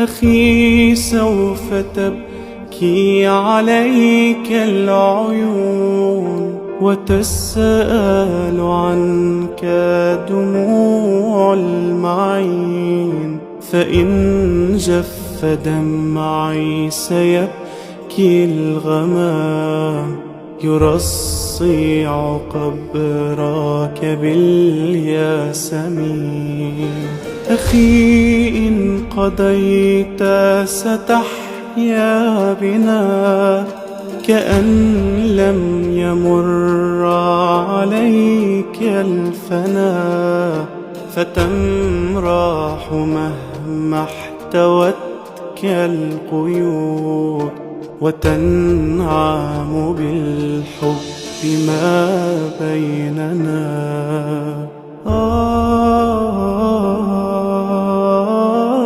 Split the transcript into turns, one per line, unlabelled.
أخي سوف تبكي عليك العيون وتسأل عنك دموع المعين، فإن جف دمعي سيبكي الغمام يرصع قبرك بالياسمين. أخي إن قضيت ستحيا بنا كأن لم يمر عليك الفنا، فتمرح مهما احتوتك القيود وتنعم بالحب ما بيننا.